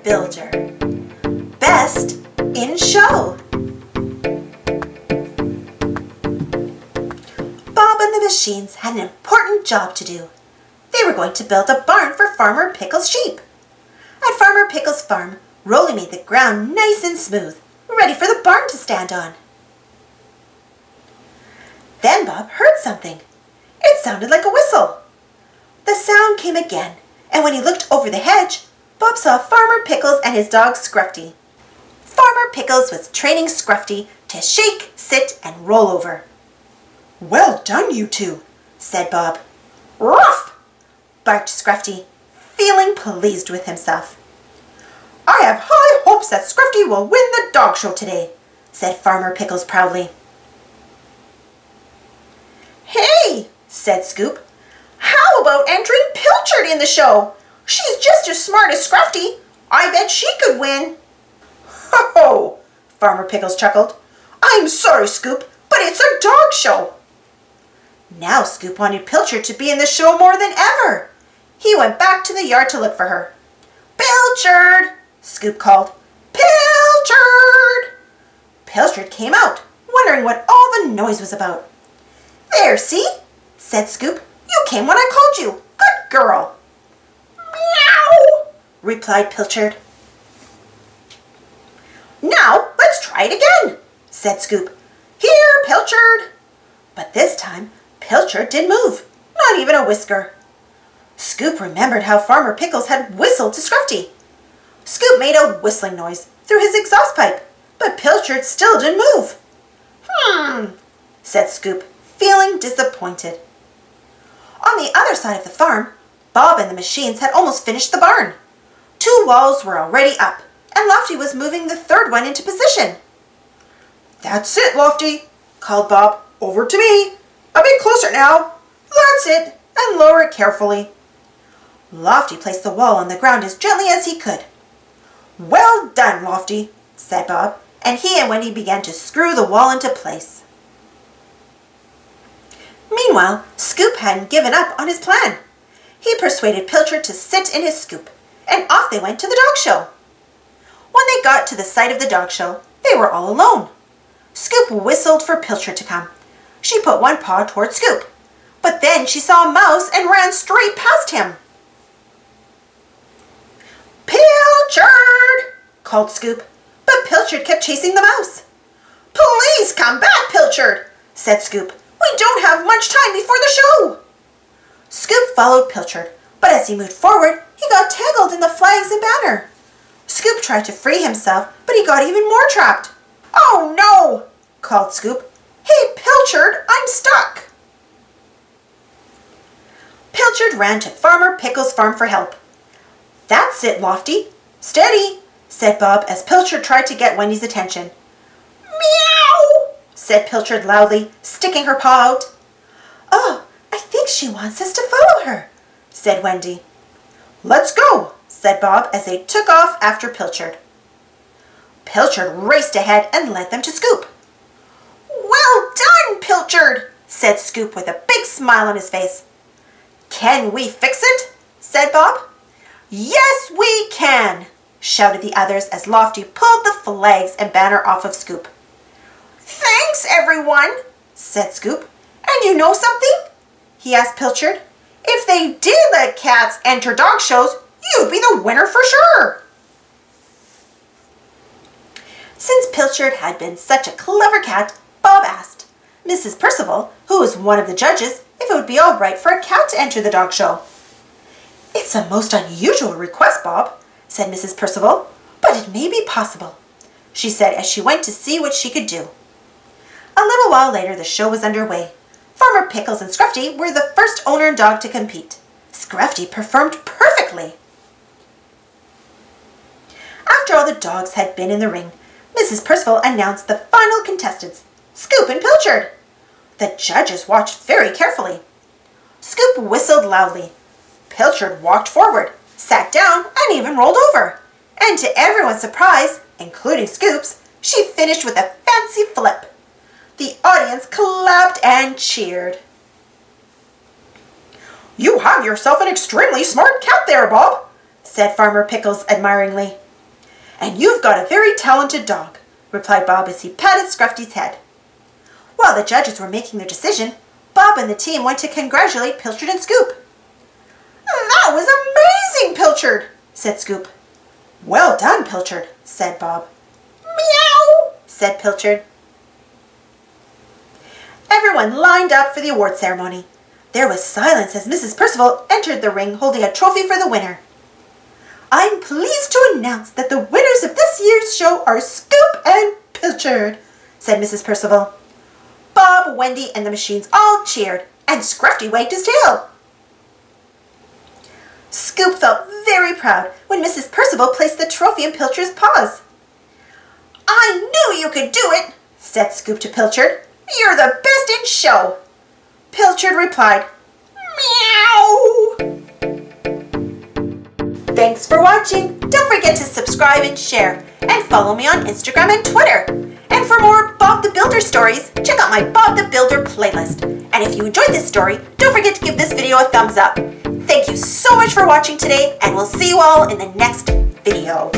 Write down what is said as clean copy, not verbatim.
builder. Best in show. Bob and the machines had an important job to do. They were going to build a barn for Farmer Pickle's sheep. At Farmer Pickle's farm, Rolly made the ground nice and smooth, ready for the barn to stand on. Then Bob heard something. It sounded like a whistle. The sound came again, and when he looked over the hedge, Bob saw Farmer Pickles and his dog Scruffy. Farmer Pickles was training Scruffy to shake, sit, and roll over. "Well done, you two," said Bob. "Ruff!" barked Scruffy, feeling pleased with himself. "I have high hopes that Scruffy will win the dog show today," said Farmer Pickles proudly. "Hey," said Scoop, "how about entering Pilchard in the show? She's just as smart as Scruffy. I bet she could win." "Ho-ho!" Farmer Pickles chuckled. "I'm sorry, Scoop, but it's a dog show." Now Scoop wanted Pilchard to be in the show more than ever. He went back to the yard to look for her. "Pilchard!" Scoop called. "Pilchard!" Pilchard came out, wondering what all the noise was about. "There, see?" said Scoop. "You came when I called you. Good girl." "Meow!" replied Pilchard. "Now let's try it again," said Scoop. "Here, Pilchard!" But this time, Pilchard didn't move, not even a whisker. Scoop remembered how Farmer Pickles had whistled to Scruffy. Scoop made a whistling noise through his exhaust pipe, but Pilchard still didn't move. Said Scoop, feeling disappointed. On the other side of the farm, Bob and the machines had almost finished the barn. 2 walls were already up, and Lofty was moving the 3rd one into position. "That's it, Lofty," called Bob. "Over to me. A bit closer now. That's it, and lower it carefully." Lofty placed the wall on the ground as gently as he could. "Well done, Lofty," said Bob, and he and Wendy began to screw the wall into place. Meanwhile, Scoop hadn't given up on his plan. He persuaded Pilchard to sit in his scoop, and off they went to the dog show. When they got to the site of the dog show, they were all alone. Scoop whistled for Pilchard to come. She put one paw toward Scoop, but then she saw a mouse and ran straight past him. "Pilchard!" called Scoop, but Pilchard kept chasing the mouse. "Please come back, Pilchard," said Scoop. "We don't have much time before the show." Scoop followed Pilchard, but as he moved forward, he got tangled in the flags and banner. Scoop tried to free himself, but he got even more trapped. "Oh no!" called Scoop. "Hey, Pilchard, I'm stuck." Pilchard ran to Farmer Pickles' farm for help. "That's it, Lofty. Steady," said Bob as Pilchard tried to get Wendy's attention. "Meow!" said Pilchard loudly, sticking her paw out. "Oh, I think she wants us to follow her," said Wendy. "Let's go," said Bob as they took off after Pilchard. Pilchard raced ahead and led them to Scoop. "Well done, Pilchard," said Scoop with a big smile on his face. "Can we fix it?" said Bob. "Yes, we can," shouted the others as Lofty pulled the flags and banner off of Scoop. "Thanks, everyone," said Scoop. "And you know something?" he asked Pilchard. "If they did let cats enter dog shows, you'd be the winner for sure." Since Pilchard had been such a clever cat, Bob asked Mrs. Percival, who was one of the judges, if it would be all right for a cat to enter the dog show. "It's a most unusual request, Bob," said Mrs. Percival, "but it may be possible," she said as she went to see what she could do. A little while later, the show was underway. Farmer Pickles and Scruffy were the first owner and dog to compete. Scruffy performed perfectly. After all the dogs had been in the ring, Mrs. Percival announced the final contestants, Scoop and Pilchard. The judges watched very carefully. Scoop whistled loudly. Pilchard walked forward, sat down, and even rolled over. And to everyone's surprise, including Scoop's, she finished with a fancy flip. The audience clapped and cheered. "You have yourself an extremely smart cat there, Bob," said Farmer Pickles admiringly. "And you've got a very talented dog," replied Bob as he patted Scruffy's head. While the judges were making their decision, Bob and the team went to congratulate Pilchard and Scoop. "That was amazing, Pilchard," said Scoop. "Well done, Pilchard," said Bob. "Meow," said Pilchard. Everyone lined up for the award ceremony. There was silence as Mrs. Percival entered the ring holding a trophy for the winner. "I'm pleased to announce that the winners of this year's show are Scoop and Pilchard," said Mrs. Percival. Bob, Wendy, and the machines all cheered, and Scruffy wagged his tail. Scoop felt very proud when Mrs. Percival placed the trophy in Pilchard's paws. "I knew you could do it," said Scoop to Pilchard. "You're the best in show." Pilchard replied, "Meow." Thanks for watching. Don't forget to subscribe and share, and follow me on Instagram and Twitter. And for more Bob the Builder stories, check out my Bob the Builder playlist. And if you enjoyed this story, don't forget to give this video a thumbs up. Thank you so much for watching today, and we'll see you all in the next video.